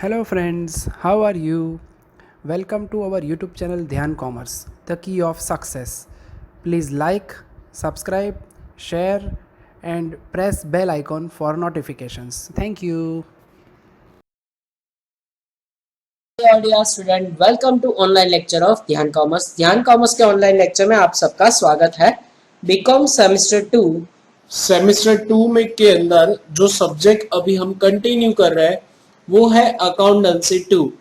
Hello friends, how are you? Welcome to our YouTube channel Dhyan Commerce, the key of success. Please like, subscribe, share and press bell icon for notifications. Thank you. Dear student, welcome to online lecture of Dhyan commerce. Dhyan commerce के online lecture में आप सबका स्वागत है। BCom semester two में के अंदर जो सब्जेक्ट अभी हम कंटिन्यू कर रहे हैं वो है अकाउंटेंसी टू।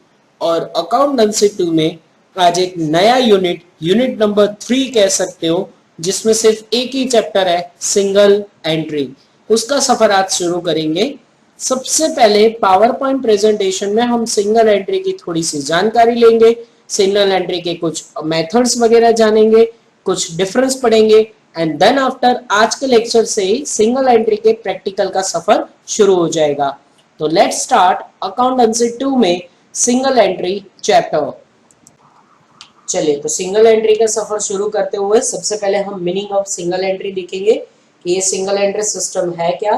और अकाउंटेंसी टू में आज एक नया यूनिट नंबर 3 कह सकते हो, जिसमें सिर्फ एक ही चैप्टर है, सिंगल एंट्री। उसका सफर आज शुरू करेंगे। सबसे पहले पावर पॉइंट प्रेजेंटेशन में हम सिंगल एंट्री की थोड़ी सी जानकारी लेंगे, सिंगल एंट्री के कुछ मेथड्स वगैरह जानेंगे, कुछ डिफरेंस पढ़ेंगे एंड देन आफ्टर आज के लेक्चर से ही सिंगल एंट्री के प्रैक्टिकल का सफर शुरू हो जाएगा। तो लेट्स स्टार्ट अकाउंटेंसी 2 में सिंगल एंट्री चैप्टर। चलिए, तो सिंगल एंट्री का सफर शुरू करते हुए सबसे पहले हम मीनिंग ऑफ सिंगल एंट्री देखेंगे कि ये सिंगल एंट्री सिस्टम है क्या।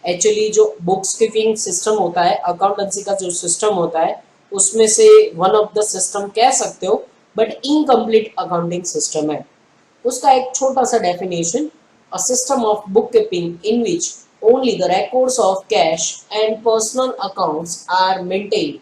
एक्चुअली जो बुक्स कीपिंग सिस्टम होता है, अकाउंटेंसी का जो सिस्टम होता है, उसमें से वन ऑफ द सिस्टम कह सकते हो, बट इनकम्प्लीट अकाउंटिंग सिस्टम है। उसका एक छोटा सा definition, a system of book keeping in which only the records of cash and personal accounts are maintained.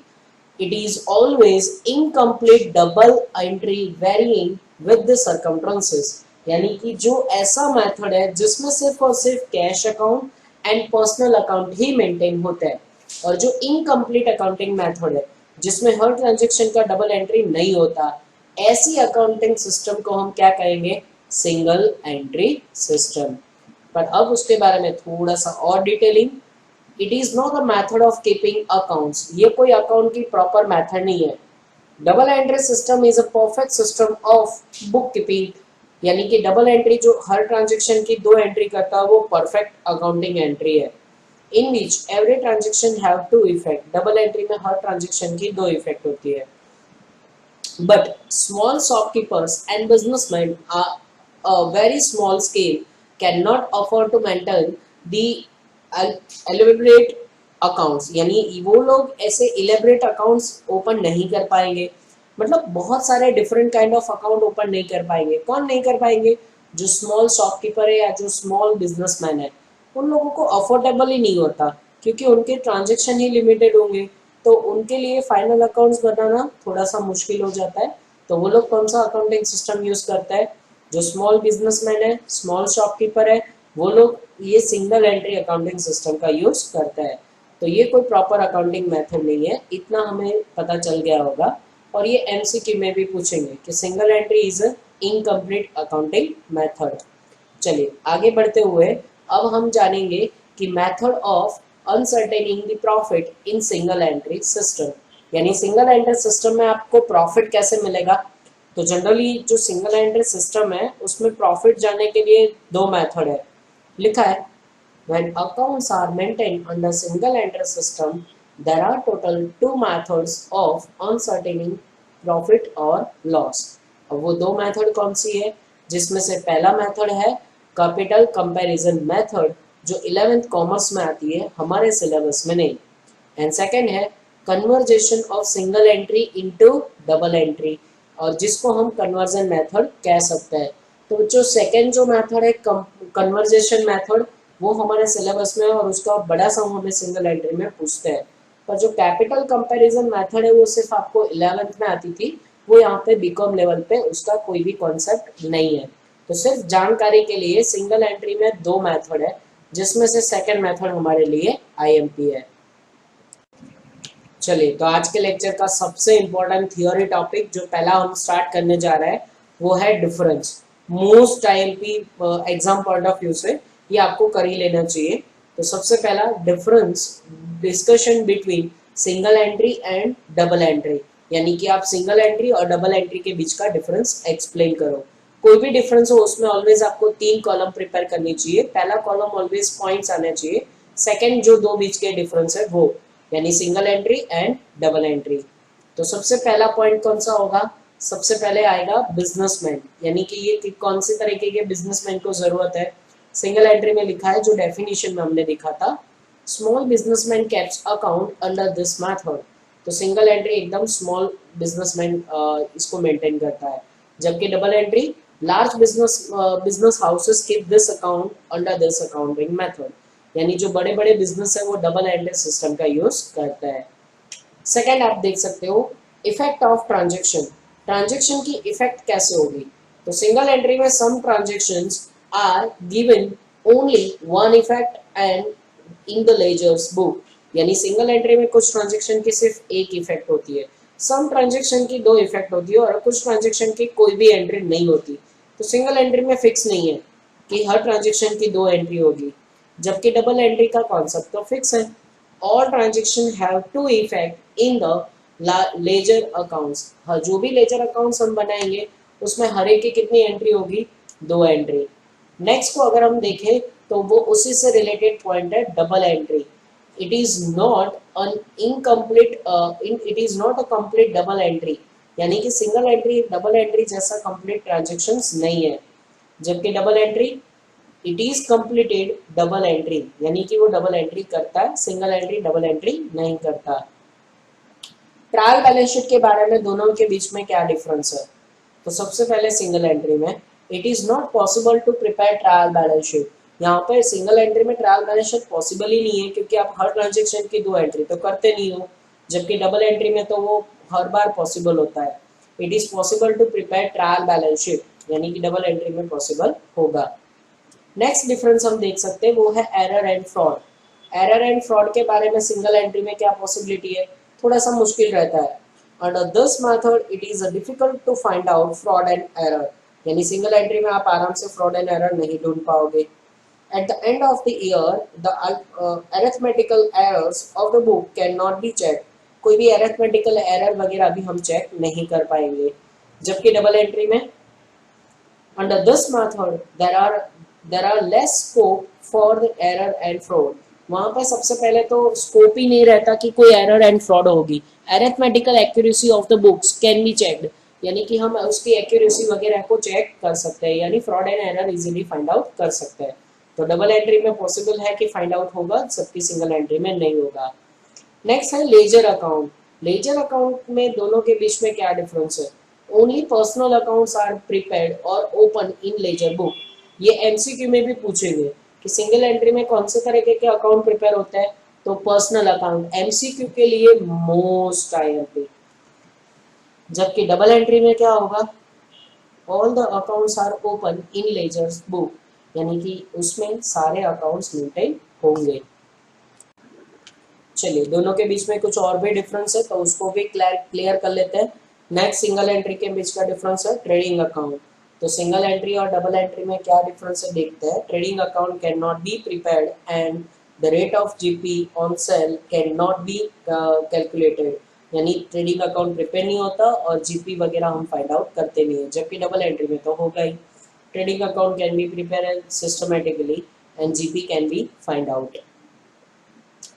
It is always incomplete double entry varying with the circumstances। यानी कि जो ऐसा method है जिसमें सिर्फ और सिर्फ cash account and personal account he maintain होता है, और जो इनकम्प्लीट अकाउंटिंग मेथड है जिसमें हर ट्रांजेक्शन का डबल एंट्री नहीं होता, ऐसी अकाउंटिंग सिस्टम को हम क्या कहेंगे? Single entry system. पर अब उसके बारे में थोड़ा सा और detailing. It is not a method of keeping accounts. ये कोई अकाउंट की प्रॉपर मेथड नहीं है। Double entry system is a perfect system of book keeping. यानी कि डबल एंट्री जो हर ट्रांजेक्शन की दो एंट्री करता है वो परफेक्ट अकाउंटिंग एंट्री है। In which every transaction have to effect. Double entry में हर ट्रांजेक्शन की दो इफेक्ट होती है। But small shopkeepers and businessmen are a very small scale cannot afford to maintain the elaborate accounts। यानी वो लोग ऐसे elaborate accounts ओपन नहीं कर पाएंगे, मतलब बहुत सारे different kind of account open नहीं कर पाएंगे। कौन नहीं कर पाएंगे? जो स्मॉल शॉपकीपर है या जो स्मॉल बिजनेसमैन है, उन लोगों को अफोर्डेबल ही नहीं होता, क्योंकि उनके ट्रांजेक्शन ही लिमिटेड होंगे। तो उनके लिए फाइनल अकाउंट्स बनाना थोड़ा सा मुश्किल हो जाता है। तो वो लोग कौन सा अकाउंटिंग सिस्टम यूज करता है? जो स्मॉल बिजनेसमैन है, स्मॉल शॉपकीपर है, वो लोग ये सिंगल एंट्री अकाउंटिंग सिस्टम का यूज करता है। तो ये कोई प्रॉपर अकाउंटिंग मेथड नहीं है, इतना हमें पता चल गया होगा। और ये एमसीक्यू में भी पूछेंगे कि single entry is incomplete accounting method. चलिए आगे बढ़ते हुए अब हम जानेंगे कि method of ascertaining the profit in single entry system. यानी सिंगल एंट्री सिस्टम में आपको प्रॉफिट कैसे मिलेगा? तो जनरली जो सिंगल एंट्री सिस्टम है उसमें प्रॉफिट जाने के लिए दो मेथड है। लिखा है when accounts are maintained under single entry system, there are total two methods of ascertaining profit or loss। अब वो दो मेथड कौन सी है? जिसमें से पहला मेथड है कैपिटल कंपैरिजन मेथड, जो 11th कॉमर्स में आती है, हमारे सिलेबस में नहीं। एंड सेकेंड है conversation of single entry into double entry, और जिसको हम कन्वर्जन मेथड कह सकते हैं। तो जो सेकेंड जो मेथड है कन्वर्जेशन मेथड, वो हमारे सिलेबस में और उसका बड़ा सम हमें सिंगल एंट्री में पूछते हैं। पर जो कैपिटल कंपैरिजन मेथड है वो सिर्फ आपको 11th में आती थी, वो यहाँ पे बीकॉम लेवल पे उसका कोई भी कॉन्सेप्ट नहीं है। तो सिर्फ जानकारी के लिए सिंगल एंट्री में दो मेथड है, जिसमें से सेकेंड मेथड हमारे लिए आईएमपी है। चलिए, तो आज के लेक्चर का सबसे इम्पोर्टेंट थियोरी टॉपिक जो पहला हम स्टार्ट करने जा रहे हैं वो है difference. Most IMP exam point of view से ये आपको कर ही लेना चाहिए। तो सबसे पहला difference, discussion between single entry and double entry. यानी कि आप सिंगल एंट्री और डबल एंट्री के बीच का डिफरेंस एक्सप्लेन करो। कोई भी डिफरेंस हो उसमें ऑलवेज आपको 3 कॉलम प्रिपेयर करनी चाहिए। पहला कॉलम ऑलवेज पॉइंट्स आने चाहिए, सेकंड जो दो बीच के डिफरेंस है वो, यानी single entry and double entry. तो सबसे पहला पॉइंट कौन सा होगा? सबसे पहले आएगा बिजनेसमैन, यानी कि ये कौन सी तरीके के बिजनेसमैन को जरूरत है। सिंगल एंट्री में लिखा है, जो डेफिनेशन में हमने लिखा था, small businessman keeps account under this method. तो सिंगल एंट्री एकदम स्मॉल बिजनेसमैन इसको मेंटेन करता है, जबकि double entry large business houses keep this account under this accounting method, यानी जो बड़े बड़े बिजनेस है वो डबल एंट्री सिस्टम का यूज करता है। सेकेंड आप देख सकते हो इफेक्ट ऑफ ट्रांजेक्शन, ट्रांजेक्शन की इफेक्ट कैसे होगी। तो सिंगल एंट्री में सम transactions are given only one effect and in the ledgers book, यानी सिंगल एंट्री में कुछ ट्रांजेक्शन की सिर्फ एक इफेक्ट होती है, सम ट्रांजेक्शन की दो इफेक्ट होती है और कुछ ट्रांजेक्शन की कोई भी एंट्री नहीं होती। तो सिंगल एंट्री में फिक्स नहीं है कि हर ट्रांजेक्शन की दो एंट्री होगी, जबकि डबल एंट्री का कॉन्सेप्ट तो फिक्स है। All transaction have to effect in the ledger accounts, हाँ जो भी लेजर अकाउंट्स हम बनाएंगे उसमें हर एक की कितनी एंट्री होगी, दो एंट्री। नेक्स्ट को अगर हम देखें तो वो उसी से रिलेटेड पॉइंट है double entry. It is not an incomplete it is not a complete double entry, यानी कि सिंगल एंट्री डबल एंट्री जैसा कंप्लीट ट्रांजेक्शंस नहीं है, जबकि double entry it is completed double entry, यानी कि वो डबल एंट्री करता है, सिंगल एंट्री डबल एंट्री नहीं करता। ट्रायल बैलेंस शीट के बारे में दोनों के बीच में क्या डिफरेंस है। तो सबसे पहले सिंगल एंट्री में it is not possible to prepare trial balance sheet, यहाँ पर सिंगल एंट्री में ट्रायल बैलेंस शीट पॉसिबल ही नहीं है क्योंकि आप हर ट्रांजेक्शन की दो एंट्री तो करते नहीं हो, जबकि डबल एंट्री में तो वो हर बार पॉसिबल होता है। It is possible to prepare trial balance sheet, यानी कि डबल एंट्री में पॉसिबल होगा। नेक्स्ट डिफरेंस हम देख सकते हैं वो है error and fraud. Error and fraud के बारे में सिंगल एंट्री में क्या पॉसिबिलिटी है, थोड़ा सा मुश्किल रहता है। Under this method it is difficult to find out fraud and error, यानी सिंगल एंट्री में आप आराम से फ्रॉड एंड एरर नहीं ढूंढ पाओगे। At the end of the year the arithmetical errors of the book can not be check, कोई भी अरिथमेटिकल एरर वगैरह भी हम चेक नहीं कर पाएंगे, जबकि डबल एंट्री में under this method there are less scope for the error and fraud, वहां पर सबसे पहले तो स्कोप ही नहीं रहता कि कोई एरर एंड फ्रॉड होगी। Arithmetical accuracy of the books can be checked, यानी कि हम उसकी एक्यूरेसी वगैरह को चेक कर सकते हैं, यानी fraud and error easily find out कर सकते हैं। तो डबल एंट्री में पॉसिबल है कि फाइंड आउट होगा, जबकि सिंगल एंट्री में नहीं होगा। नेक्स्ट है लेजर अकाउंट। लेजर अकाउंट में दोनों के बीच में क्या डिफरेंस है। Only personal accounts are prepared और ओपन इन लेजर बुक, ये एमसीक्यू में भी पूछेंगे कि सिंगल एंट्री में कौन से तरीके के अकाउंट प्रिपेयर होते हैं, तो पर्सनल अकाउंट एमसीक्यू के लिए मोस्ट आईएमपी, जबकि डबल एंट्री में क्या होगा, all the accounts are open in ledger book, यानी कि उसमें सारे अकाउंट्स मेंटेन होंगे। चलिए दोनों के बीच में कुछ और भी डिफरेंस है तो उसको भी क्लियर कर लेते हैं। नेक्स्ट सिंगल एंट्री के बीच का डिफरेंस है ट्रेडिंग अकाउंट। तो सिंगल एंट्री और डबल एंट्री में क्या डिफरेंस है देखते हैं। Trading account can not be prepared and the rate of GP on sale can not be calculated, यानी ट्रेडिंग अकाउंट प्रिपेयर नहीं होता और जीपी वगैरह हम फाइंड आउट करते नहीं है, जबकि डबल एंट्री में तो होगा ही। Trading account can be prepare systematically and GP can be find out.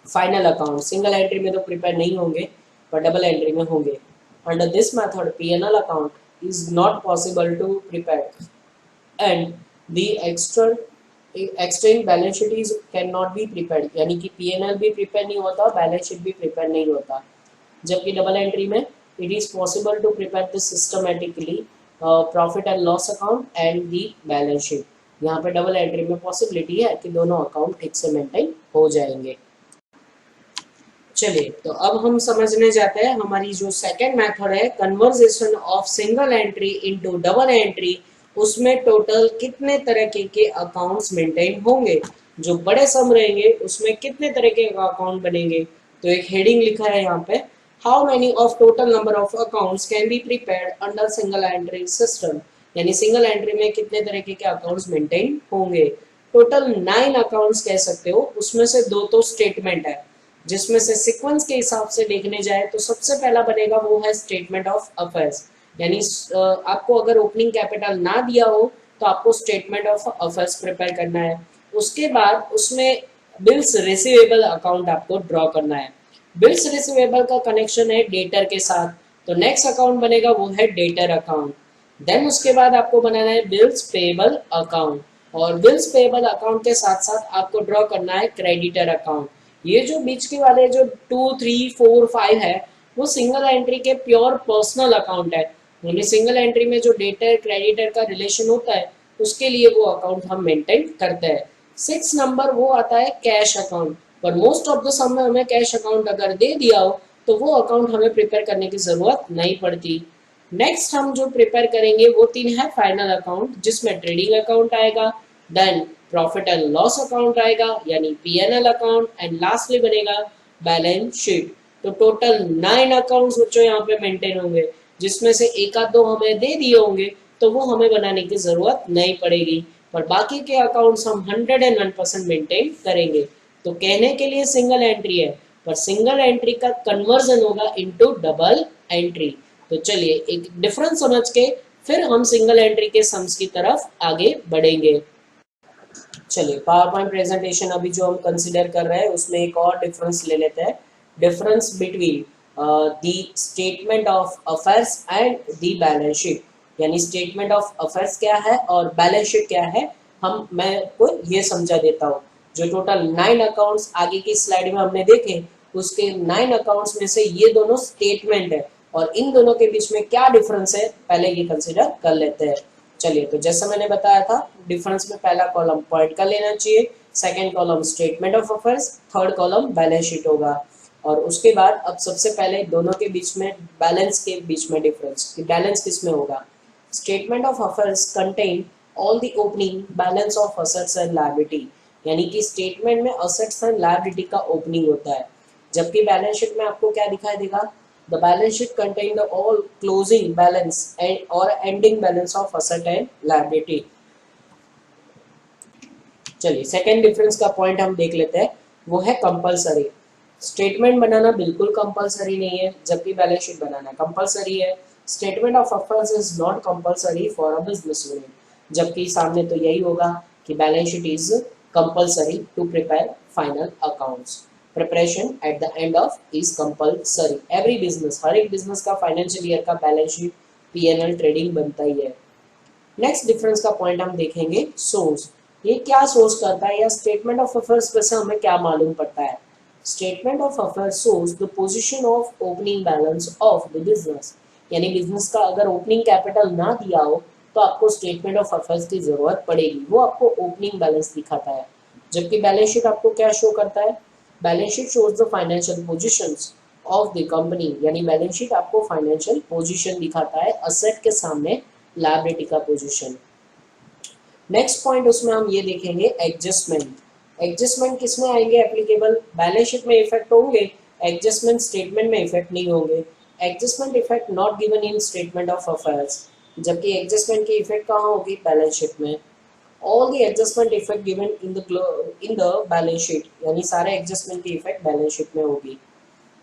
Final account single entry में तो प्रिपेयर नहीं होंगे पर डबल एंट्री में होंगे। Under this method PNL account is not possible to prepare and the extend balance sheet is can not be prepared, यानी कि PNL भी प्रिपेयर नहीं होता बैलेंस शीट भी प्रिपेयर नहीं होता, जबकि डबल एंट्री में it is possible to prepare this systematically profit and loss account and the balance sheet. यहाँ पे डबल एंट्री में पॉसिबिलिटी है कि दोनों अकाउंट ठीक से मेंटेन हो जाएंगे। चलिए तो अब हम समझने जाते हैं हमारी जो सेकेंड मेथड है conversation of single entry into double entry, उसमें टोटल कितने तरह के अकाउंट्स मेंटेन होंगे, जो बड़े सम रहेंगे उसमें कितने तरह के अकाउंट बनेंगे। तो एक हेडिंग लिखा है यहाँ पे, how many of total number of accounts can be prepared under single entry system, यानी सिंगल एंट्री में कितने तरह के अकाउंट्स मेंटेन होंगे। टोटल 9 अकाउंट्स कह सकते हो, उसमें से 2 तो स्टेटमेंट है, जिसमें से सीक्वेंस के हिसाब से देखने जाए तो सबसे पहला बनेगा वो है स्टेटमेंट ऑफ अफेयर्स, यानी आपको अगर ओपनिंग कैपिटल ना दिया हो तो आपको स्टेटमेंट ऑफ अफेयर्स प्रिपेयर करना है। उसके बाद उसमें बिल्स रिसीवेबल अकाउंट आपको ड्रॉ करना है। बिल्स रिसीवेबल का कनेक्शन है डेटर के साथ, तो नेक्स्ट अकाउंट बनेगा वो है डेटर अकाउंट। देन उसके बाद आपको बनाना है बिल्स पेएबल अकाउंट, और बिल्स पेएबल अकाउंट के साथ साथ आपको ड्रॉ करना है क्रेडिटर अकाउंट। ये जो बीच के वाले जो 2, 3, 4, 5 है वो सिंगल एंट्री के प्योर पर्सनल अकाउंट है, यानी सिंगल एंट्री में जो डेटर क्रेडिटर का रिलेशन होता है उसके लिए वो अकाउंट हम मेंटेन करते हैं। 6 नंबर वो आता है कैश अकाउंट, पर मोस्ट ऑफ द सम में हमें कैश अकाउंट अगर दे दिया हो तो वो अकाउंट हमें प्रिपेयर करने की ज़रूरत नहीं पड़ती। नेक्स्ट हम जो प्रिपेयर करेंगे वो 3 है फाइनल अकाउंट, जिसमें ट्रेडिंग अकाउंट आएगा, then profit and loss account आएगा यानी पीएनएल अकाउंट, एंड लास्टली बनेगा बैलेंस शीट। तो टोटल 9 अकाउंट्स बच्चों यहाँ पे मेंटेन होंगे, जिसमें से एक आध दो हमें दे दिए होंगे तो वो हमें बनाने की जरूरत नहीं पड़ेगी, पर बाकी के अकाउंट्स हम 101% मेंटेन करेंगे। तो कहने के लिए सिंगल एंट्री है, पर सिंगल एंट्री का कन्वर्जन होगा इनटू डबल एंट्री। तो चलिए एक डिफरेंस समझ के फिर हम सिंगल एंट्री के सम्स की तरफ आगे बढ़ेंगे। चलिए पावर पॉइंट प्रेजेंटेशन अभी जो हम कंसिडर कर रहे हैं उसमें एक और डिफरेंस ले लेते हैं, difference between the statement of affairs and the balance sheet. यानी स्टेटमेंट ऑफ अफेयर्स क्या है और बैलेंस शीट क्या है, मैं को ये समझा देता हूँ। जो टोटल 9 अकाउंट्स आगे की स्लाइड में हमने देखे, उसके 9 अकाउंट्स में से ये दोनों स्टेटमेंट है, और इन दोनों के बीच में क्या डिफरेंस है पहले ये कंसिडर कर लेते हैं। चलिए तो जैसा मैंने बताया था, डिफरेंस में पहला कॉलम पॉइंट का लेना चाहिए, second column statement of affairs, third column balance sheet होगा। और उसके बाद अब सबसे पहले दोनों के बीच में बैलेंस के बीच में डिफरेंस कि बैलेंस किस में होगा। Statement of affairs contain all the opening balance of assets and liability, यानी कि स्टेटमेंट में असेट्स एंड लायबिलिटी का ओपनिंग होता है, जबकि बैलेंस शीट में आपको क्या दिखाई देगा, the balance sheet contain the all closing balance and or ending balance of asset and liability। चलिए सेकेंड डिफरेंस का पॉइंट हम देख लेते हैं, वो है कंपलसरी। स्टेटमेंट बनाना बिल्कुल कंपलसरी नहीं है, जबकि बैलेंस शीट बनाना कंपलसरी है। Statement of affairs is not compulsory for a business unit, जबकि सामने तो यही होगा कि balance sheet is compulsory to prepare final accounts. Preparation at the end of is compulsory. Every business, हर एक बिजनेस का फाइनेंशियल ईयर का बैलेंस शीट पीएनएल ट्रेडिंग बनता ही है। नेक्स्ट डिफरेंस का पॉइंट हम देखेंगे सोर्स। ये क्या सोर्स करता है या स्टेटमेंट ऑफ अफेयर्स पे से हमें क्या मालूम पड़ता है। Statement of affairs source the position of opening balance of the business, यानी बिजनेस का अगर ओपनिंग कैपिटल ना दिया हो तो आपको स्टेटमेंट ऑफ अफेयर्स की जरूरत पड़ेगी, वो आपको ओपनिंग बैलेंस दिखाता है। जबकि बैलेंस शीट आपको क्या शो करता है, balance sheet shows the financial positions of the company, यानी बैलेंस शीट आपको फाइनेंशियल पोजीशन दिखाता है, असेट के सामने लायबिलिटी का पोजीशन। नेक्स्ट पॉइंट उसमें हम ये देखेंगे एडजस्टमेंट। एडजस्टमेंट किसमें आएंगे एप्लीकेबल, बैलेंस शीट में इफेक्ट होंगे, एडजस्टमेंट स्टेटमेंट में इफेक्ट नहीं होंगे। Adjustment effect not given in statement of affairs, जबकि एडजस्टमेंट की इफेक्ट कहाँ होगी, बैलेंस शीट में। All the adjustment effect given in the balance sheet, यानी सारे एडजस्टमेंट की इफेक्ट बैलेंस शीट में होगी।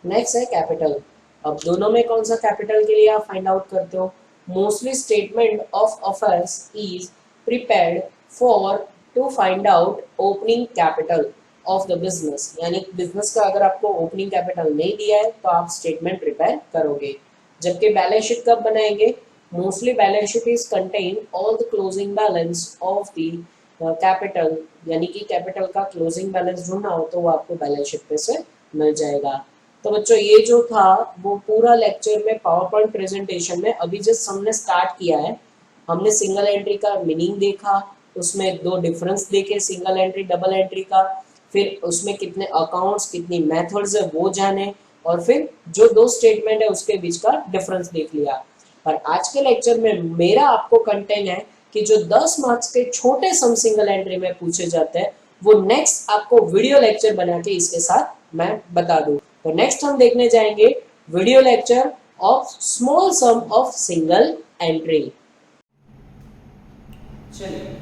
नेक्स्ट है कैपिटल। अब दोनों में कौन सा कैपिटल के लिए आप फाइंड आउट करते हो, mostly statement of affairs is prepared for to find out opening capital of the business, यानी बिजनेस का अगर आपको ओपनिंग कैपिटल नहीं दिया है तो आप स्टेटमेंट प्रिपेयर करोगे। जबकि बैलेंस शीट कब बनाएंगे, mostly balance sheet is contain all the closing balance of the capital, यानी कि कैपिटल का क्लोजिंग बैलेंस ढूंढना हो तो वो आपको बैलेंस शीट पे से मिल जाएगा। तो बच्चों ये जो था वो पूरा लेक्चर में पावर पॉइंट प्रेजेंटेशन में अभी जस्ट हमने स्टार्ट किया है। हमने सिंगल एंट्री का मीनिंग देखा, उसमें दो डिफरेंस देखे, सिंगल एंट्री डबल एंट्री का, फिर उसमें कितने अकाउंट्स कितनी मेथड्स है वो जाने, और फिर जो दो स्टेटमेंट है उसके बीच का डिफरेंस देख लिया। पर आज के लेक्चर में मेरा आपको कंटेंट है कि जो 10 मार्क्स के छोटे सम सिंगल एंट्री में पूछे जाते हैं वो नेक्स्ट आपको वीडियो लेक्चर बना के इसके साथ मैं बता दूं। तो नेक्स्ट हम देखने जाएंगे video lecture of small sum of single entry. चलिए,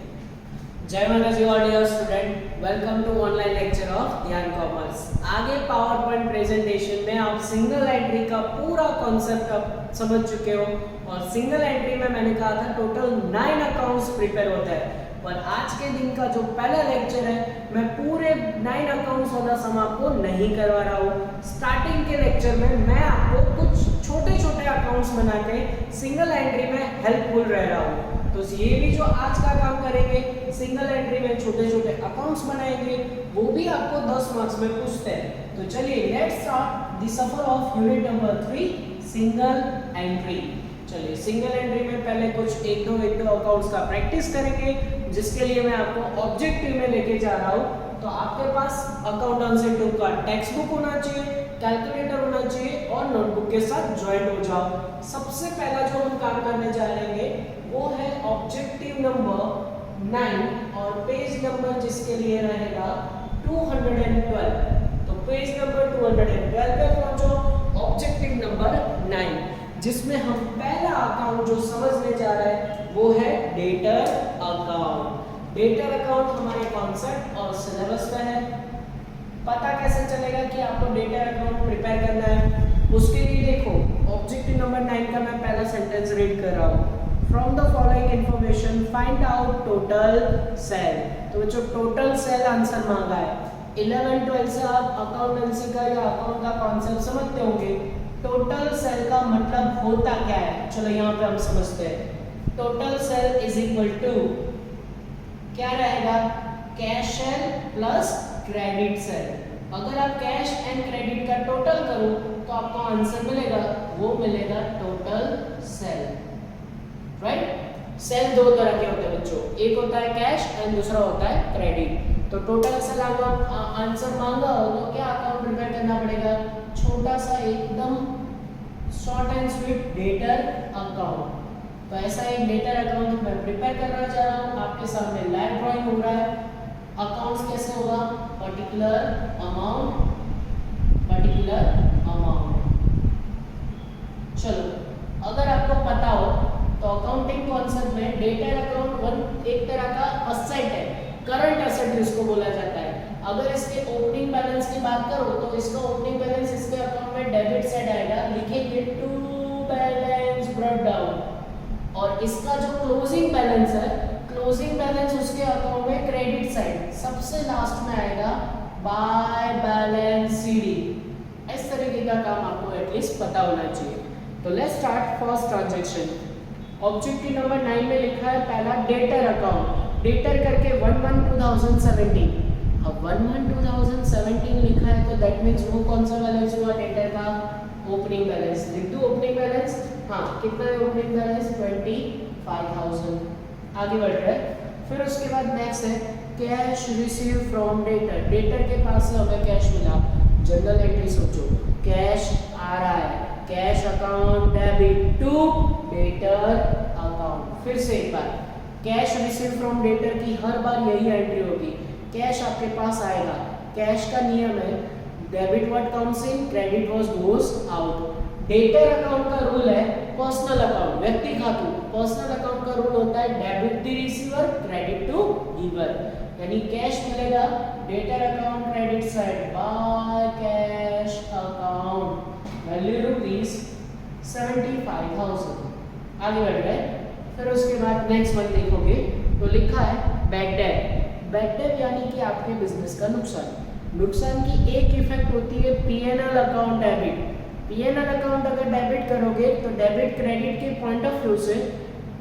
जय Mata ji all dear student, welcome to online lecture of Dhyan commerce. आगे पावर पॉइंट प्रेजेंटेशन में आप सिंगल एंट्री का पूरा कॉन्सेप्ट अब समझ चुके हो, और सिंगल एंट्री में मैंने कहा था टोटल 9 अकाउंट्स प्रिपेयर होता है, पर आज के दिन का जो पहला लेक्चर है मैं पूरे 9 अकाउंट्स वाला सम आपको नहीं करवा रहा हूँ। स्टार्टिंग के लेक्चर में मैं आपको कुछ छोटे छोटे अकाउंट्स बना के सिंगल एंट्री में हेल्पफुल रह रहा हूँ। तो ये भी जो आज का काम करेंगे, सिंगल एंट्री में छोटे छोटे अकाउंट्स बनाएंगे, वो भी आपको 10 मार्क्स में पूछते हैं। तो चलिए let's start the suffer of unit number 3 single entry. चलिए सिंगल एंट्री में पहले कुछ एक दो अकाउंट्स का प्रैक्टिस करेंगे, जिसके लिए मैं आपको ऑब्जेक्टिव में लेके जा रहा हूँ। तो आपके पास अकाउंटेंसी 2 का टेक्स्ट बुक होना चाहिए, कैलकुलेटर होना चाहिए और नोटबुक के साथ ज्वाइन हो जाओ। सबसे पहला जो हम काम करने जा रहे हैं वो है ऑब्जेक्टिव नंबर 9 और पेज नंबर जिसके लिए रहेगा 212। तो पेज नंबर 212 पे पहुंचो, ऑब्जेक्टिव नंबर 9 जिसमें हम पहला अकाउंट जो समझने जा रहे हैं वो है डेटर अकाउंट। डेटर अकाउंट हमारे कॉन्सेप्ट और सिलेबस का है। पता कैसे चलेगा कि आपको डेटर अकाउंट प्रिपेयर करना है? उसके लिए देखो ऑब्जेक्टिव नंबर 9 का मैं पहला सेंटेंस रीड कर रहा हूँ। From the following information find out total sale. तो जो टोटल सेल आंसर मांगा है 11-12 से आप अकाउंटेंसी का या अकाउंट का कॉन्सेप्ट समझते होंगे। टोटल सेल का मतलब होता क्या है, चलो यहाँ पे हम समझते हैं। Total sale is equal to क्या रहेगा, cash sale plus credit sale. अगर आप कैश एंड क्रेडिट का टोटल करो तो आपको आंसर मिलेगा, वो मिलेगा टोटल सेल, राइट। सेल दो तरह के होते हैं बच्चों, एक होता है कैश एंड दूसरा होता है क्रेडिट। तो टोटल सेल आंसर मांगा हो तो क्या अकाउंट प्रिपेयर करना पड़ेगा, छोटा सा एकदम short and sweet debtor account. तो ऐसा एक डेटर अकाउंट मैं प्रिपेयर करना चाह रहा हूँ, आपके सामने लाइव ड्राइंग हो रहा है। अकाउंट्स कैसे होगा, पर्टिकुलर अमाउंट। चलो अगर आपको पता हो तो अकाउंटिंग कॉन्सेप्ट में डेटर अकाउंट एक तरह का असेट है, करंट असेट जिसको बोला जाता है। अगर इसके ओपनिंग बैलेंस की बात करो तो इसका ओपनिंग बैलेंस इसके अकाउंट में डेबिट साइड आएगा, लिखेंगे टू बैलेंस ब्रॉट डाउन। और इसका जो क्लोजिंग बैलेंस है, क्लोजिंग बैलेंस उसके अकाउंट में क्रेडिट साइड सबसे लास्ट में आएगा, बाय बैलेंस सीडी। इस तरीके का काम आपको एटलीस्ट पता होना चाहिए। तो let's start first transaction. Objective number 9 में लिखा है पहला डेटर अकाउंट, डेटर करके 1/1/2017। अब 1/1/2017 लिखा है तो दैट मींस वो कौन सा बैलेंस हुआ डेटर का, ओपनिंग बैलेंस। लिख दो ओपनिंग बैलेंस, हाँ कितना है ओपनिंग बैलेंस, 25,000। आगे बढ़ रहे हैं। फिर उसके बाद नेक्स्ट है cash receive from debtor. Debtor के पास से हमें कैश मिला, जनरल एंट्री सोचो, कैश आ रहा है, cash account debit to debtor account. फिर से एक बार, कैश रिसीव फ्रॉम डेटर की हर बार यही एंट्री होगी, कैश आपके पास आएगा। कैश का नियम है debit what comes in, credit what goes out. Debtor account का रूल है पर्सनल अकाउंट, व्यक्ति खातु। पर्सनल अकाउंट का रूल होता है debit to receiver, credit to giver. यानी कैश मिलेगा debtor account credit side by cash account, value rupees 75,000। आगे बढ़ रहे हैं। फिर उसके बाद नेक्स्ट वन देखोगे तो लिखा है बैड डेट। बैड डेट यानी कि आपके बिजनेस का नुकसान की एक इफेक्ट होती है PNL account debit. PNL account अगर डेबिट करोगे तो डेबिट क्रेडिट के पॉइंट ऑफ व्यू से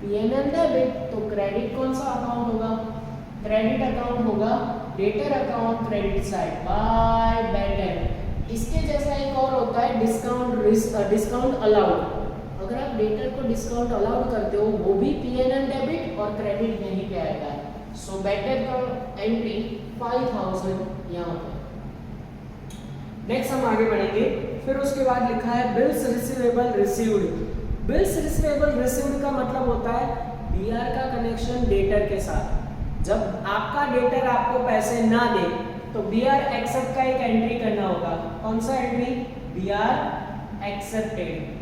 पीएनएल डेबिट, तो क्रेडिट कौन सा अकाउंट होगा, क्रेडिट अकाउंट होगा debtor account credit side by bad debt. इसके जैसा एक और होता है डिस्काउंट अलाउड। अगर आप डेटर को डिस्काउंट अलाउड करते हो वो भी पीएनएल डेबिट और क्रेडिट यहीं पे आएगा। सो बैड डेट का एंट्री 5,000 यहाँ पे। नेक्स्ट हम आगे बढ़ेंगे। फिर उसके बाद लिखा है bills receivable received. Bills receivable received का मतलब होता है बीआर का कनेक्शन डेटर के साथ। जब आपका डेटर आपको पैसे ना दे तो बीआर एक्सेप्ट का एक एंट्री करना होगा। कौन सा एंट्री, बीआर एक्सेप्टेड।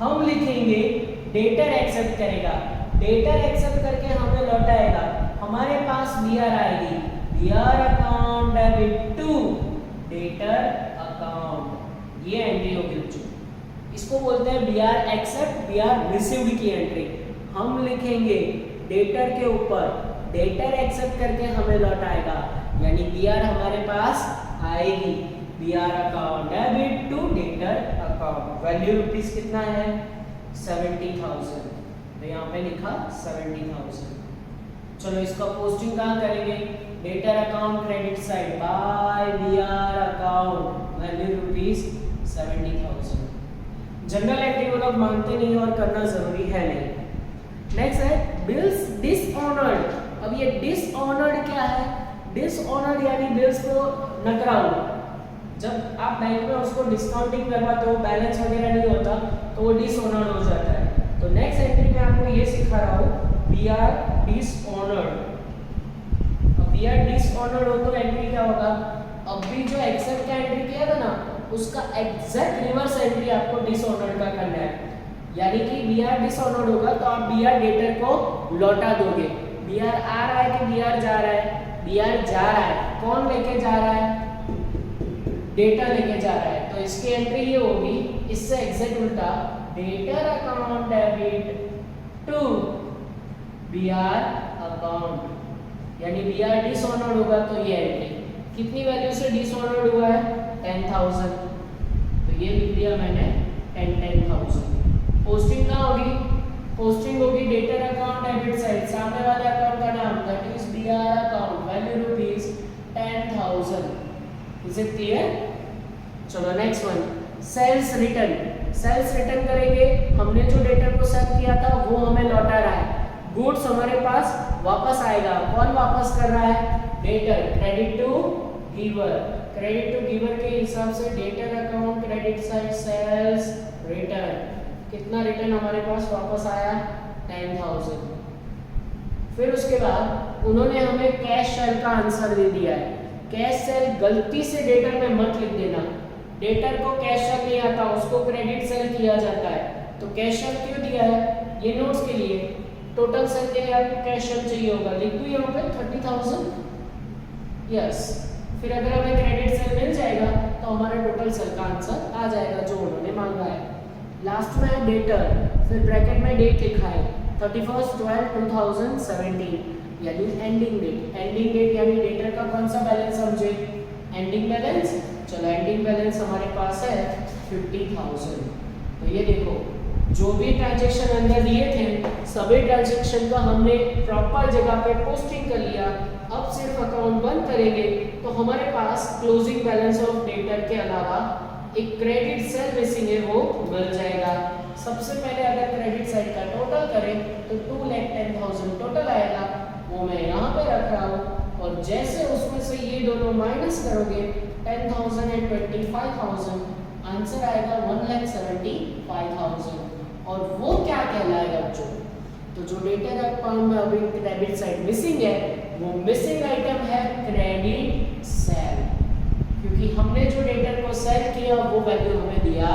हम लिखेंगे डेटर एक्सेप्ट करेगा, डेटर एक्सेप्ट करके हमें लौटाएगा, हमारे पास बीआर आएगी, BR account debit to debtor account. ये एंट्री होगी बच्चों, इसको बोलते हैं बीआर एक्सेप्ट, बीआर रिसीव्ड की एंट्री। हम लिखेंगे डेटर के ऊपर डेटर एक्सेप्ट करके हमें लौटाएगा, यानी बीआर हमारे पास आएगी, BR account debit to debtor account. Value rupees कितना है, 70,000। तो यहाँ पे लिखा 70,000। चलो इसका पोस्टिंग कहाँ करेंगे, debtor account credit side by BR account, value ₹70,000। Journal entry वो लोग मानते नहीं और करना जरूरी है नहीं। नेक्स्ट है बिल्स डिसऑनर्ड। अब ये डिसऑनर्ड क्या है? डिसऑनर्ड यानी बिल्स को नकरा हुआ। जब आप बैंक में उसको डिस्काउंटिंग करवाते हो, बैलेंस वगैरह नहीं होता, तो वो डिसऑनर्ड हो जाता है। तो नेक्स्ट एंट्री में आपको ये सिखा रहा हूँ, बी आर डिसऑनर्ड। अब बी आर डिसऑनर्ड हो तो एंट्री क्या होगा? अभी जो एक्सेप्ट का एंट्री किया था ना, उसका एग्जैक्ट रिवर्स एंट्री आपको डिसऑनर्ड का करना है। यानी कि बी आर डिसऑनर्ड होगा तो आप बी आर डेटर को लौटा दोगे। बी आर आ रहा है कि बी आर जा रहा है? बी आर जा रहा है। कौन लेके जा रहा है? डेटा लेके जा रहा है। तो इसकी एंट्री ये होगी, इससे एग्जैक्ट उल्टा, debtor account debit to B R account. यानी बी आर डिसऑनर्ड होगा तो ये एंट्री कितनी वैल्यू से डिसऑनर्ड हुआ है? 10,000। तो ये लिख दिया मैंने 10,000। पोस्टिंग कहाँ होगी? पोस्टिंग होगी डेटर अकाउंट डेबिट साइड, सामने वाले अकाउंट का नाम, that is B R account, value ₹10,000। Is it clear? चलो next one, sales return. Sales return करेंगे, हमने जो डेटर को सेल किया था वो हमें लौटा रहा है। गुड्स हमारे पास वापस आएगा। कौन वापस कर रहा है? Debtor. Credit to giver. Credit to giver के हिसाब से debtor account credit side sales return. कितना रिटर्न हमारे पास वापस आया? 10,000। फिर उसके बाद उन्होंने हमें कैश सेल का आंसर दे दिया है। कैश सेल गलती से डेटर में मत लिख देना। डेटर को कैश सेल नहीं आता, उसको क्रेडिट सेल किया जाता है। तो कैश सेल क्यों दिया है? ये नोट्स के लिए। टोटल सेल के लिए आपको कैश सेल चाहिए होगा, लिख दूं यहाँ पे 30,000। यस। फिर अगर हमें क्रेडिट सेल मिल जाएगा तो हमारा टोटल सेल का आंसर आ जाएगा जो उन्होंने मांगा है। लास्ट में है डेटर, फिर ब्रैकेट में डेट लिखा है 31/12/2017 यानी एंडिंग डेट। एंडिंग डेट यानी डेटर का कौन सा बैलेंस समझे? Ending balance. चलो एंडिंग बैलेंस हमारे पास है 50,000। तो ये देखो, जो भी ट्रांजैक्शन अंदर दिए थे सभी ट्रांजैक्शन का हमने प्रॉपर जगह पे पोस्टिंग कर लिया। अब सिर्फ अकाउंट बंद करेंगे तो हमारे पास क्लोजिंग बैलेंस ऑफ डेटर के अलावा एक क्रेडिट सेल मिसिंग है, वो मिल जाएगा। सबसे पहले अगर क्रेडिट साइड का टोटल करें तो 2,10,000 टोटल आएगा, वो मैं यहाँ पे रख रहा हूँ। और जैसे उसमें से ये दोनों माइनस करोगे 10,000 एंड 25,000, आंसर आएगा 1,75,000। और वो क्या कहलाएगा बच्चों? तो जो डेटर अकाउंट में अभी क्रेडिट साइड मिसिंग है, वो मिसिंग आइटम है क्रेडिट सेल, क्योंकि हमने जो डेटर को सेल किया वो वैल्यू हमें दिया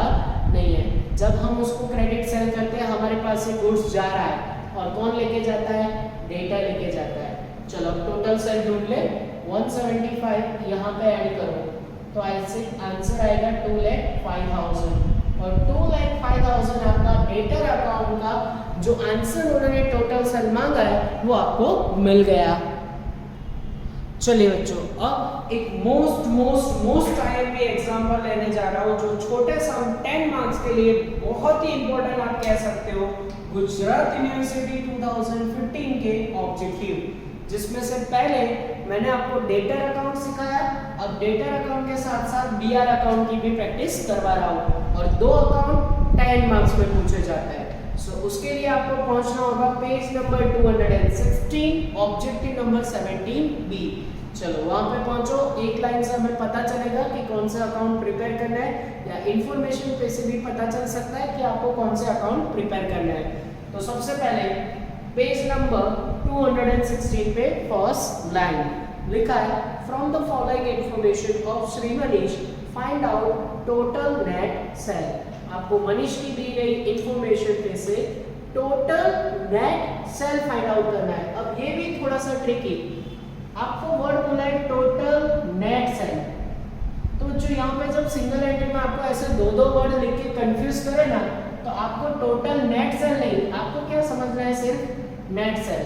नहीं है। जब हम उसको क्रेडिट सेल करते हैं हमारे पास से गुड्स जा रहा है और कौन लेके जाता है? डेटा लेके जाता है। चलो टोटल सेल ढूंढ ले, 175 यहाँ पे ऐड करो तो ऐसे आंसर आएगा 2,05,000। और 2,05,000 आपका डेटर अकाउंट का जो आंसर उन्होंने टोटल सेल मांगा है वो आपको मिल गया। चलिए बच्चों, अब एक मोस्ट आईएमपी एग्जांपल लेने जा रहा हूँ जो छोटे सा 10 मार्क्स के लिए बहुत ही इंपॉर्टेंट आप कह सकते हो। गुजरात यूनिवर्सिटी 2015 के ऑब्जेक्टिव, जिसमें से पहले मैंने आपको डेटर अकाउंट सिखाया, अब डेटर अकाउंट के साथ साथ बीआर अकाउंट की भी प्रैक्टिस करवा रहा हूँ। और 2 अकाउंट 10 मार्क्स में पूछे जाते हैं। सो उसके लिए आपको पहुंचना होगा page number 216, objective number 17B। चलो वहां पे पहुंचो, एक लाइन से हमें पता चलेगा कि कौन सा अकाउंट प्रिपेयर करना है, या इंफॉर्मेशन पे से भी पता चल सकता है कि आपको कौन से अकाउंट प्रिपेयर करना है। तो सबसे पहले पेज नंबर 216 पे फर्स्ट लाइन लिखा है, from the following information of Shri Manish find out total net cell. आपको मनीष की दी गई इंफॉर्मेशन पे से total net cell find out करना है। अब ये भी थोड़ा सा ट्रिकी, आपको वर्ड बोला है टोटल नेट सेल, तो जो यहाँ पे जब सिंगल एंट्री में आपको ऐसे 2-2 वर्ड लिख के कंफ्यूज करे ना, तो आपको टोटल नेट सेल नहीं, आपको क्या समझना है? सिर्फ नेट सेल।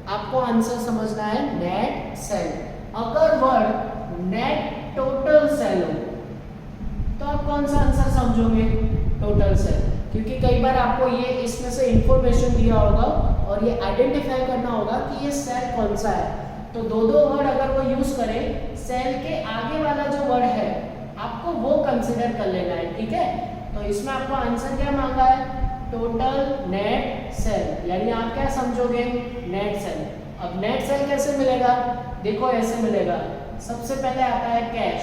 आपको आंसर समझना है नेट सेल। अगर वर्ड नेट टोटल सेल हो तो आप कौन सा आंसर समझोगे? टोटल सेल, क्योंकि कई बार आपको ये इसमें से इंफॉर्मेशन दिया होगा और ये आइडेंटिफाई करना होगा कि ये सेल कौन सा है। तो 2-2 वर्ड अगर वो यूज करें, सेल के आगे वाला जो वर्ड है आपको वो कंसिडर कर लेना है, ठीक है। तो इसमें आपको आंसर क्या मांगा है, टोटल नेट सेल, यानी आप क्या समझोगे, नेट सेल। अब नेट सेल कैसे मिलेगा, देखो ऐसे मिलेगा, सबसे पहले आता है कैश,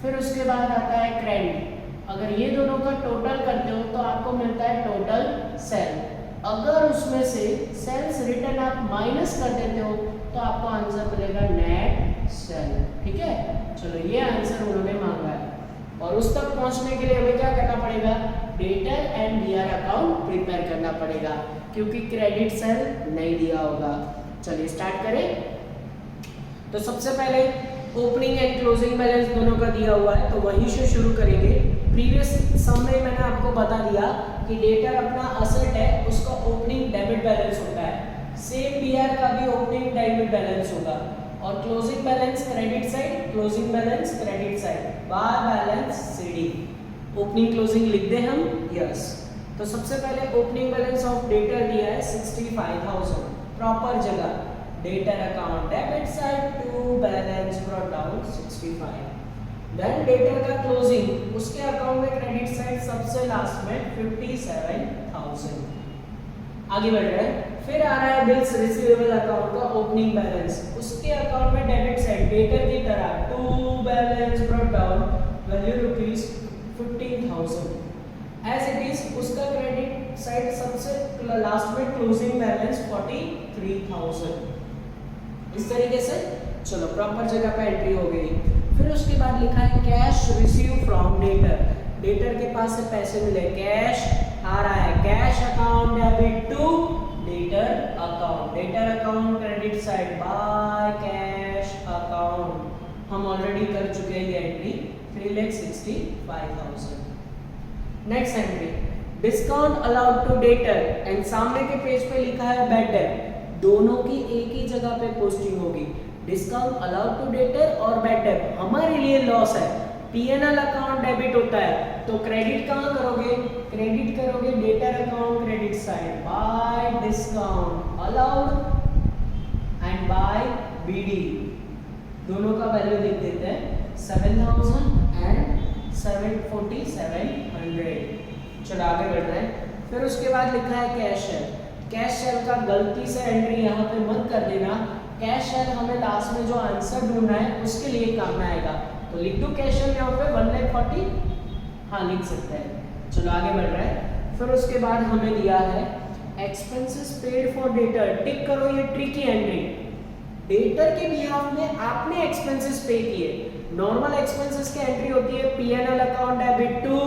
फिर उसके बाद आता है क्रेडिट। अगर ये दोनों का टोटल करते हो तो आपको मिलता है टोटल सेल। अगर उसमें से सेल्स रिटर्न आप माइनस कर देते हो तो आपको आंसर मिलेगा नेट सेल, ठीक है। चलो ये आंसर उन्होंने मांगा है, और उस तक पहुंचने के लिए हमें क्या करना पड़ेगा, debtor and BR account prepare करना पड़ेगा, क्योंकि क्रेडिट सेल नहीं दिया होगा। चलिए स्टार्ट करें। तो सबसे पहले ओपनिंग एंड क्लोजिंग बैलेंस दोनों का दिया हुआ है, तो वहीं से शुरू करेंगे। प्रीवियस सम में मैंने आपको बता दिया कि डेटर अपना असेट है, उसका ओपनिंग डेबिट बैलेंस होता है, सेम बीआर का भी ओपनिंग डेबिट बैलेंस होगा, और closing balance credit side, closing balance credit side, by balance CD. Opening closing लिख दे हम, यस। तो सबसे पहले ओपनिंग बैलेंस ऑफ डेटर दिया है 65,000, प्रॉपर जगह, debtor account debit side to balance brought down 65। Then debtor का क्लोजिंग, उसके अकाउंट में क्रेडिट साइड सबसे लास्ट में 57,000। आगे बढ़ रहे हैं। फिर आ रहा है बिल्स रिसीवेबल अकाउंट का ओपनिंग बैलेंस, उसके अकाउंट में डेबिट साइड डेटर की तरह to balance brought down value rupees 15,000 as it is. उसका क्रेडिट साइड सबसे लास्ट में क्लोजिंग बैलेंस 43,000। इस तरीके से चलो प्रॉपर जगह पे एंट्री हो गई। फिर उसके बाद लिखा है cash receive from debtor, debtor के पास से पैसे मिले, कैश आ रहा है, cash account debit to debtor account, debtor account credit side by cash account. हम ऑलरेडी कर चुके हैं ये entry 3,65,000। Next entry discount allowed to debtor and सामने के पेज पे लिखा है बैड डेट, दोनों की एक ही जगह पे पोस्टिंग होगी, डिस्काउंट अलाउड टू डेटर और बैड डेट हमारे लिए लॉस है। पीएनएल अकाउंट डेबिट होता है, तो क्रेडिट कहाँ करोगे, क्रेडिट करोगे debtor account credit side by discount allowed and by BD, दोनों का वैल्यू लिख देते हैं 7,000 एंड 47,700। चलो आगे बढ़ रहे हैं। फिर उसके बाद लिखा है कैश शेल, कैश शेल का गलती से एंट्री यहाँ पे मत कर देना, कैश शेल हमें लास्ट में जो आंसर ढूंढना है उसके लिए काम में आएगा। तो लिख दो कैश शेल यहाँ पे 1,40,000, हाँ लिख सकते हैं। चलो आगे बढ़ रहे हैं। फिर उसके बाद हमें दिया है एक्सपेंसेस पेड फॉर डेटर, टिक करो ये ट्रिकी एंट्री, डेटर के बिहाफ में आपने एक्सपेंसेस पे किए। नॉर्मल एक्सपेंसेस की एंट्री होती है PNL account debit to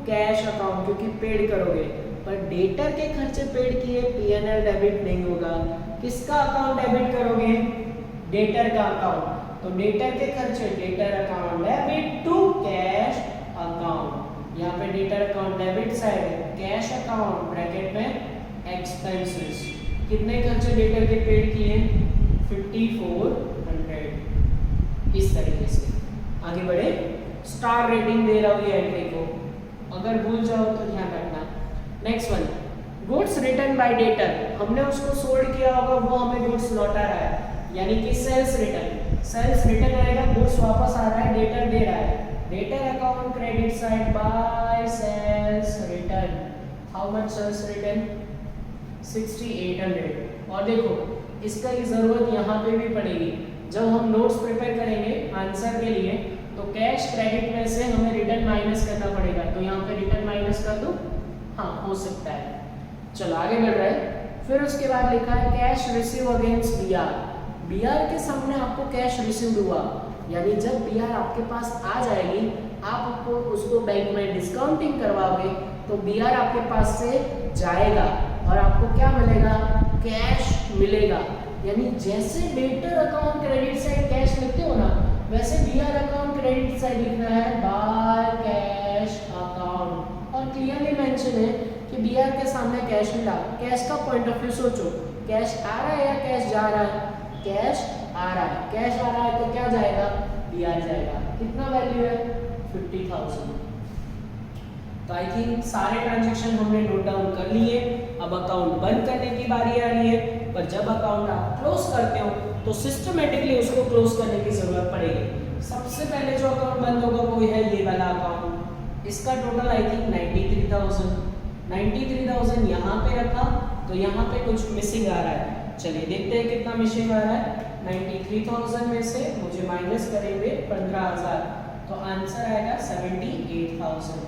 cash account, क्योंकि पेड करोगे, पर डेटर के खर्चे पेड किए, पीएनएल डेबिट नहीं होगा। किसका अकाउंट डेबिट करोगे, डेटर का अकाउंट, तो डेटर के खर्चे debtor account debit to cash account, यहाँ पे debtor account debit side cash account bracket में एक्सपेंसेस, कितने खर्चे डेटर के पेड किए 5,400। इस तरीके से आगे बढ़े। स्टार रेटिंग दे रहा हूँ ये एंट्री को, अगर भूल जाओ तो ध्यान रखना। Next one goods return bye debtor, हमने उसको सोल्ड किया होगा, वो हमें गुड्स लौटा रहा है, यानी कि सेल्स रिटर्न, सेल्स रिटर्न आएगा, गुड्स वापस आ रहा है, डेटर दे रहा है, debtor account credit side by sales return, how much sales return 6,800। और देखो इसका की जरूरत यहाँ पे भी पड़ेगी, जब हम नोट्स प्रिपेयर करेंगे आंसर के लिए, तो कैश क्रेडिट में से हमें रिटर्न माइनस करना पड़ेगा, तो यहाँ पे रिटर्न माइनस कर दो, हाँ हो सकता है। चलो आगे बढ़ रहे हैं। फिर उसके बाद लिखा है cash receive against BR, BR के सामने आपको कैश रिसीव हुआ, यानी जब बीआर आपके पास आ जाएगी, आप उसको बैंक में डिस्काउंटिंग करवाओगे, तो बीआर आपके पास से जाएगा और आपको क्या मिलेगा, कैश मिलेगा। यानी जैसे debtor account credit side cash लिखते हो ना, वैसे बीआर अकाउंट क्रेडिट साइड लिखना है बाय कैश अकाउंट, और क्लियरली मेंशन है कि बीआर के सामने कैश मिला। कैश का पॉइंट ऑफ व्यू सोचो, कैश आ रहा है या कैश जा रहा है, कैश आ रहा है, कैश आ रहा है तो क्या जाएगा, बीआर जाएगा। कितना वैल्यू है 50,000। तो आई थिंक सारे ट्रांजैक्शन हमने नोट डाउन कर लिए। अब अकाउंट बंद करने की बारी आ रही है, पर जब अकाउंट आप क्लोज करते हो तो सिस्टमेटिकली उसको क्लोज करने की जरूरत पड़ेगी। सबसे पहले जो अकाउंट बंद होगा वो है ये वाला अकाउंट। इसका टोटल आई थिंक 93,000 यहाँ पे रखा तो यहाँ पे कुछ मिसिंग आ रहा है। चलिए देखते हैं कितना मिसिंग आ रहा है। 93,000 में से मुझे माइनस करेंगे 15,000 तो आंसर आएगा 78,000।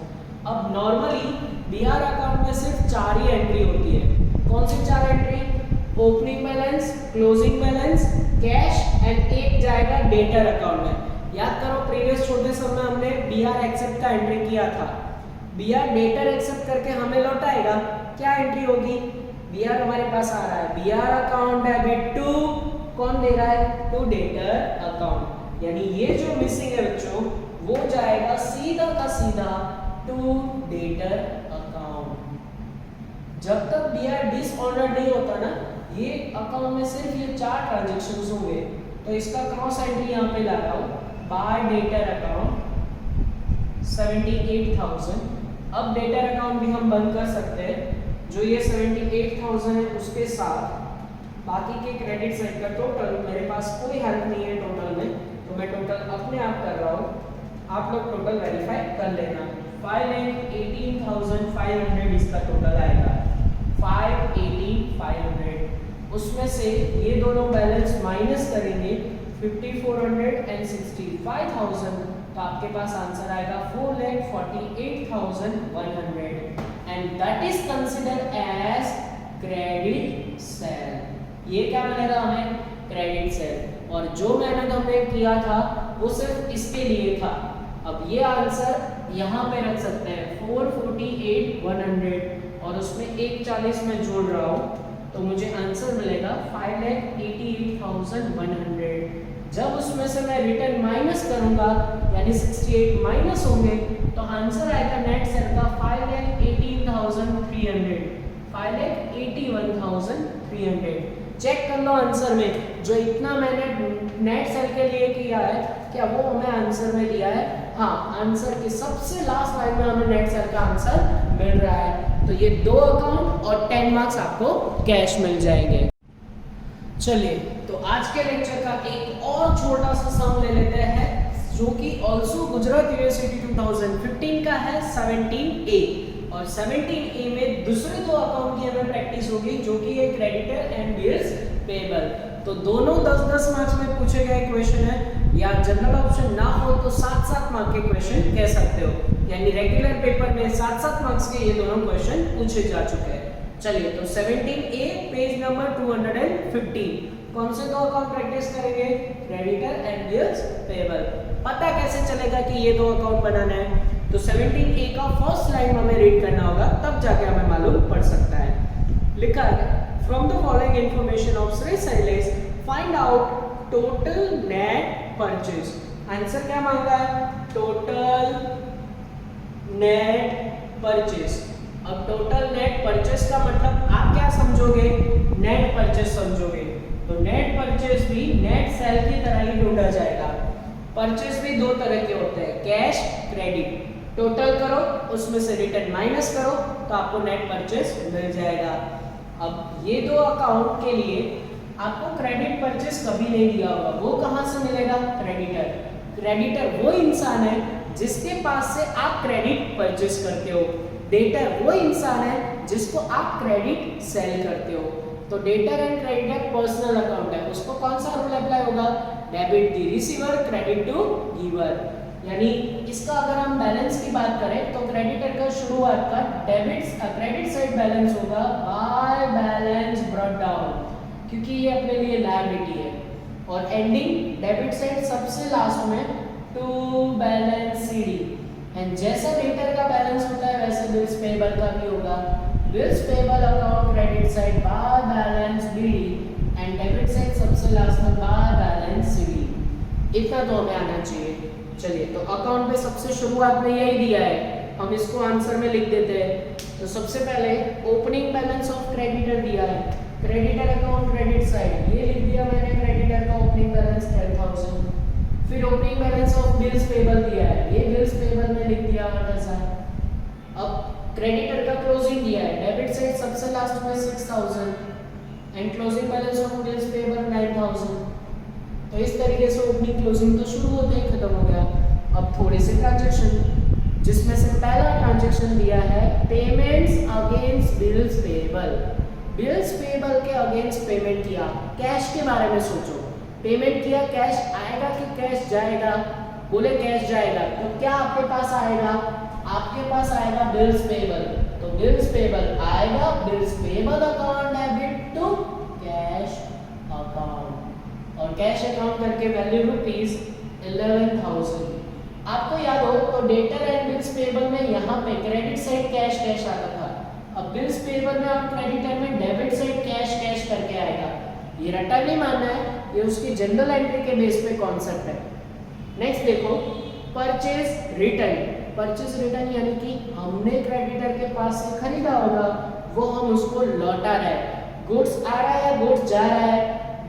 अब नॉर्मली बीआर अकाउंट में सिर्फ 4 ही एंट्री होती है। कौन सी 4 entry? Opening balance, closing balance, cash and एक जाएगा डेटर अकाउंट में। याद करो प्रीवियस छोटे सम में हमने बीआर एक्सेप्ट का एंट्री किया था। बीआर डेटर एक्सेप्ट करके हमें लौटाएगा, क्या एंट्री होगी? बीआर हमारे पास आ रहा है, बीआर अकाउंट डेबिट टू, कौन दे रहा है? To debtor account. यानी ये जो मिसिंग है बच्चों वो जाएगा सीधा का सीधा टू डेटर अकाउंट। जब तक बीआर डिसऑर्डर नहीं होता ना, ये अकाउंट में सिर्फ ये 4 ट्रांजैक्शंस होंगे। तो इसका क्रॉस एंट्री यहाँ पे लगाओ, बाय डेटर अकाउंट 78,000। अब डेटर अकाउंट भी हम बंद कर सकते हैं। जो ये 78,000 है उसके साथ बाकी के क्रेडिट साइड का टोटल, मेरे पास कोई हेल्प नहीं है टोटल में, तो मैं टोटल अपने आप कर रहा हूँ। आप लोग टोटल वेरीफाई कर लेना। 5,18,500 इसका टोटल आएगा। 5,18,500 उसमें से ये दोनों बैलेंस माइनस करेंगे 5,400 एंड 65,000 तो आपके पास आंसर आएगा 4,48,100 and that is considered as credit sale. ये क्या बनेगा हमें? Credit sale. और जो मेहनत हमने किया था वो सिर्फ इसके लिए था। अब ये आंसर यहाँ पे रख सकते हैं 448,100 और उसमें 140 में जोड़ रहा हूँ तो मुझे आंसर मिलेगा 5,88,100। जब उसमें से मैं रिटर्न माइनस करूंगा यानी 68 माइनस होंगे तो आंसर आएगा नेट सेल का 5,18,300, 5,81,300। चेक कर लो आंसर में जो इतना मैंने नेट सेल के लिए किया है क्या वो हमें आंसर में दिया है? हाँ, आंसर के सबसे लास्ट लाइन में हमें नेट सेल का आंसर मिल रहा है। तो ये 2 अकाउंट और 10 मार्क्स आपको कैश मिल जाएंगे। चलिए तो आज के लेक्चर का एक और छोटा सा सम ले लेते हैं जो कि ऑल्सो गुजरात यूनिवर्सिटी 2015 का है 17A। और 17A में दूसरे 2 अकाउंट की हमें प्रैक्टिस होगी जो कि है क्रेडिटर एंड बिल्स पेबल। तो दोनों 10-10 मार्क्स में पूछे गए क्वेश्चन है या जनरल ऑप्शन ना हो तो 7-7 मार्क के क्वेश्चन कह सकते हो। यानी रेगुलर पेपर में 7-7 मार्क्स के ये दोनों क्वेश्चन पूछे जा चुके हैं। चलिए तो 17A पेज नंबर 215 कौन से 2 अकाउंट प्रैक्टिस करेंगे? Creditor and bills payable. पता कैसे चलेगा कि ये 2 अकाउंट बनाना है? तो 17A का फर्स्ट लाइन हमें रीड करना होगा तब जाके हमें मालूम पड़ सकता है। लिखा है from the following information of Shri Shailesh find out total net purchase. Answer क्या मांगा है? Total net purchase. अब टोटल नेट परचेज का मतलब आप क्या समझोगे? नेट परचेज समझोगे। तो नेट परचेज भी नेट सेल की तरह ही ढूंढा जाएगा। परचेज भी 2 तरह के होते हैं, कैश, क्रेडिट। टोटल करो उसमें से रिटर्न माइनस करो तो आपको नेट परचेज मिल जाएगा। अब ये 2 अकाउंट के लिए आपको क्रेडिट परचेज कभी नहीं दिया होगा, वो कहां से मिलेगा? क्रेडिटर। क्रेडिटर वो इंसान है जिसके पास से आप क्रेडिट परचेज करते हो। डेटर वो इंसान है जिसको आप क्रेडिट सेल करते हो। तो debtor and creditor personal account है, उसको कौन सा रूल अप्लाई होगा? Debit the receiver, credit to giver. यानी इसका अगर हम बैलेंस की बात करें तो क्रेडिटर का शुरुआत का क्रेडिट साइड बैलेंस होगा बाय बैलेंस ब्रॉट डाउन क्योंकि ये अपने लिए लायबिलिटी है। और एंडिंग डेबिट साइड सबसे लास्ट में टू बैलेंस सीडी। एंड जैसा डेटर का बैलेंस होता है वैसे बिल्स पेबल का भी होगा। Bills payable account credit side by balance BD and debit side सबसे लास्ट में बाय बैलेंस सीडी। इतना तो हमें आना चाहिए। चलिए तो अकाउंट पे सबसे शुरुआत में यही दिया है, हम इसको आंसर में लिख देते हैं। तो सबसे पहले ओपनिंग बैलेंस ऑफ क्रेडिटर दिया है, क्रेडिटर अकाउंट क्रेडिट साइड ये लिख दिया मैंने, क्रेडिटर का ओपनिंग बैलेंस 10,000। फिर opening balance of bills payable दिया है, ये बिल्स पेबल में लिख दिया ऐसा। अब क्रेडिटर का क्लोजिंग दिया है, डेबिट साइड सबसे लास्ट में 6,000 and closing balance of bills payable 9,000। तो इस तरीके से ओपनिंग क्लोजिंग तो शुरू होते ही खत्म हो गया। अब थोड़े से ट्रांजेक्शन, जिसमें से पहला ट्रांजेक्शन दिया है payments against bills payable. Bills payable के अगेंस्ट पेमेंट किया, कैश के बारे में सोचो, पेमेंट किया, कैश आएगा कि कैश जाएगा? बोले कैश जाएगा, तो क्या आपके पास आएगा? आपके पास आएगा बिल्स पेएबल, तो बिल्स पेएबल आएगा, bills payable account debit to cash account, और कैश अकाउंट करके वैल्यू रुपीज 11,000। आपको याद हो तो डेटर एंड बिल्स पेएबल में यहाँ पे क्रेडिट साइड कैश कैश आता था, अब बिल्स पेएबल में आप क्रेडिटर में डेबिट साइड कैश कैश करके आएगा। ये रट्टा नहीं मानना है, ये उसकी जनरल एंट्री के बेस पे कॉन्सेप्ट है। नेक्स्ट देखो परचेज रिटर्न। परचेज रिटर्न यानी कि हमने क्रेडिटर के पास से खरीदा होगा, वो हम उसको लौटा रहे हैं। गुड्स आ रहा है या गुड्स जा रहा है?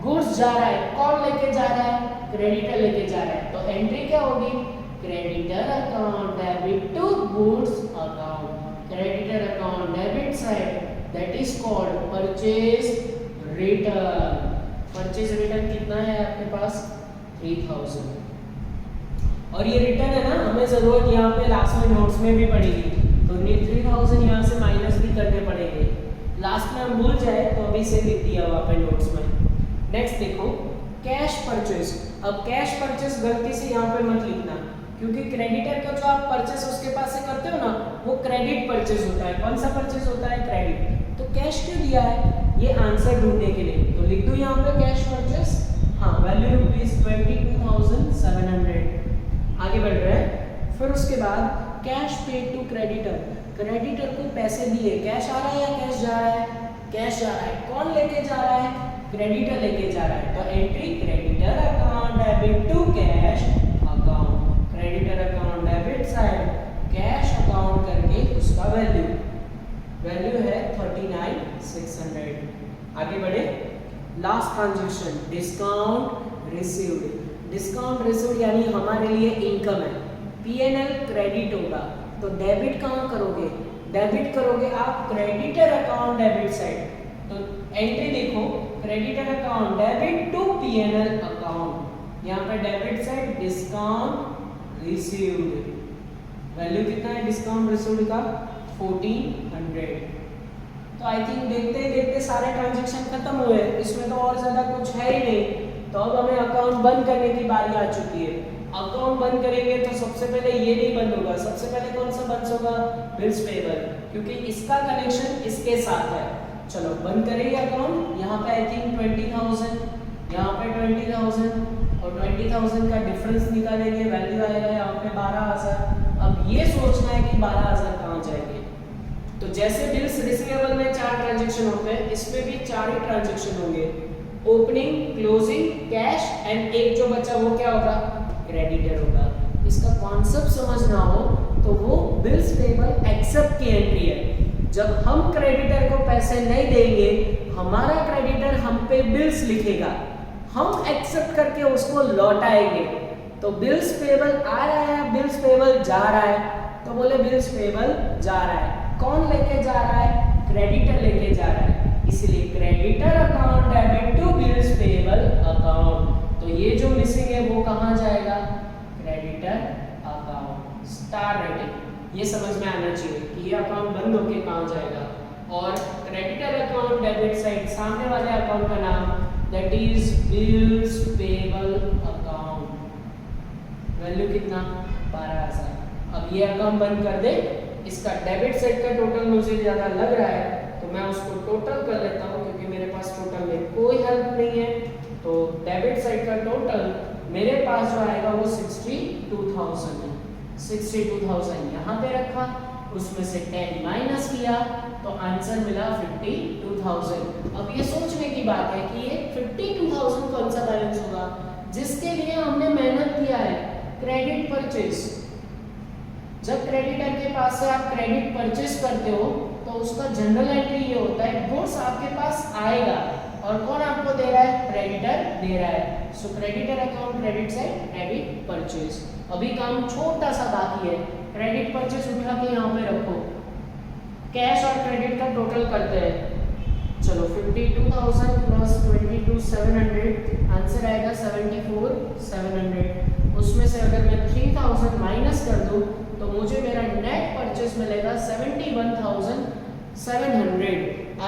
गुड्स जा रहा है, कौन लेके जा रहा है? क्रेडिटर लेके जा रहा है, तो एंट्री क्या होगी? Creditor account debit to goods account, creditor account debit side, that is called purchase return. Purchase return कितना है आपके पास? 3000। और ये रिटर्न है ना, हमें जरूरत यहाँ पे लास्ट में नोट्स में भी पड़ेगी, तो 3000 यहाँ से माइनस भी करने पड़ेंगे। लास्ट में हम भूल जाए तो अभी से लिख दिया वहाँ पे नोट्स में। नेक्स्ट देखो कैश परचेज। अब कैश परचेज गलती से यहाँ पे मत लिखना, क्योंकि क्रेडिटर का जो आप परचेज उसके पास से करते हो ना, वो क्रेडिट परचेज होता है। कौन सा परचेज होता है? क्रेडिट। तो कैश क्यों दिया है? ये आंसर ढूंढने के लिए, तो लिख दो यहाँ पे कैश परचेज, हाँ वैल्यू रुपीज 22,700। आगे बढ़ रहे हैं। फिर उसके बाद cash paid to creditor, creditor को पैसे दिए, कैश आ रहा है या कैश जा रहा है? कैश जा रहा है, कौन लेके जा रहा है? क्रेडिटर लेके जा रहा है, तो entry creditor account debit to cash account, creditor account debit side cash account करके उसका वैल्यू है 39,600। आगे बढ़े। Last transaction discount received. Discount received यानी हमारे लिए इनकम है, पीएनएल क्रेडिट होगा, तो डेबिट कहाँ करोगे? डेबिट करोगे आप क्रेडिटर अकाउंट डेबिट साइड, तो एंट्री देखो creditor account debit to PNL account, यहाँ पे debit side discount received, value कितना है डिस्काउंट रिसीव्ड का? 1400। तो आई थिंक देखते देखते सारे ट्रांजैक्शन खत्म हुए, इसमें तो और ज्यादा कुछ है ही नहीं। तो अब हमें अकाउंट बंद करने की बारी आ चुकी है। अकाउंट बंद करेंगे तो सबसे पहले ये नहीं बंद होगा, सबसे पहले कौन सा बंद होगा? बिल्स पेएबल, क्योंकि इसका कनेक्शन इसके साथ है। चलो बंद करेंगे अकाउंट। यहाँ पे आई थिंक 20,000, यहाँ पे 20,000 और 20,000 का डिफरेंस निकालेंगे, वैल्यू आएगा यहाँ पे 12,000। अब ये सोचना है कि 12,000 कहाँ जाएंगे। तो जैसे बिल्स रिसीवेबल में 4 ट्रांजैक्शन होते हैं, इसमें भी 4 ही ट्रांजैक्शन होंगे, ओपनिंग, क्लोजिंग, कैश एंड एक जो बचा वो क्या होगा? क्रेडिटर होगा। इसका कॉन्सेप्ट समझना हो तो वो बिल्स पेएबल एक्सेप्ट की एंट्री है। जब हम क्रेडिटर को पैसे नहीं देंगे, हमारा क्रेडिटर हम पे बिल्स लिखेगा, हम एक्सेप्ट करके उसको लौटाएंगे। तो बिल्स पेएबल आ रहा है, बिल्स पेएबल जा रहा है, तो बोले बिल्स पेएबल जा रहा है, कौन लेके जा रहा है? क्रेडिटर लेके जा रहा है, इसलिए creditor account debit to bills payable account. तो ये जो मिसिंग है वो कहाँ जाएगा? Creditor account. स्टार रेटिंग, ये समझ में आना चाहिए कि ये अकाउंट बंद होके कहाँ जाएगा। और क्रेडिटर अकाउंट डेबिट साइड, सामने वाले अकाउंट का नाम that is bills payable account, value कितना? 12,000। अब ये अकाउंट बंद कर दे। इसका डेबिट साइड का टोटल मुझे ज़्यादा लग रहा है, तो मैं उसको टोटल कर लेता हूँ, क्योंकि मेरे पास टोटल में कोई हेल्प नहीं है। तो डेबिट साइड का टोटल मेरे पास जो आएगा वो 62,000 है। 62,000 यहाँ पे रखा, उसमें से 10 माइनस किया, तो आंसर मिला 52,000। अब ये सोचने की बात है कि ये 52,000 कौन सा बैलेंस होगा जिसके लिए हमने मेहनत किया है? Credit purchase. जब क्रेडिटर के पास से आप क्रेडिट परचेज करते हो तो उसका जनरल एंट्री ये होता है गुड्स आपके पास आएगा और कौन आपको दे रहा है? क्रेडिटर दे रहा है। So creditor account credit side credit purchase. अभी काम छोटा सा बाकी है, क्रेडिट परचेज उठा के यहाँ पे रखो, कैश और क्रेडिट का टोटल करते हैं। चलो 52,000 प्लस 22,700 आंसर आएगा 74,700। उसमें से अगर मैं 3,000 माइनस कर दूं तो मुझे मेरा नेट परचेस मिलेगा 71,700।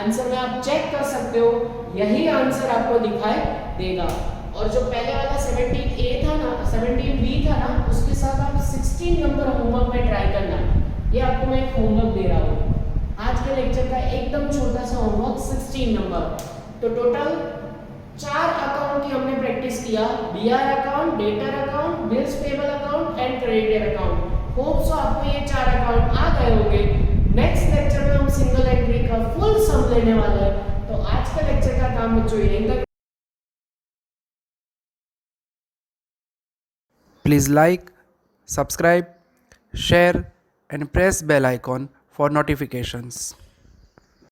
आंसर में आप चेक कर सकते हो, यही आंसर आपको दिखाई देगा। और जो पहले वाला 17A था ना, 17B था ना, उसके साथ आप 16 नंबर होमवर्क में ट्राई करना। ये आपको मैं एक होमवर्क दे रहा हूँ आज के लेक्चर का, एकदम छोटा सा होमवर्क 16 नंबर। तो टोटल 4 अकाउंट की हमने प्रैक्टिस किया, BR account, debtor account, bills payable account and creditor account. Hope so आपको ये 4 अकाउंट आ गए होंगे। नेक्स्ट लेक्चर में हम सिंगल एंट्री का फुल सम लेने वाले हैं। तो आज का लेक्चर का काम बच्चों यहीं तक। Please like, subscribe, share and press bell icon for notifications.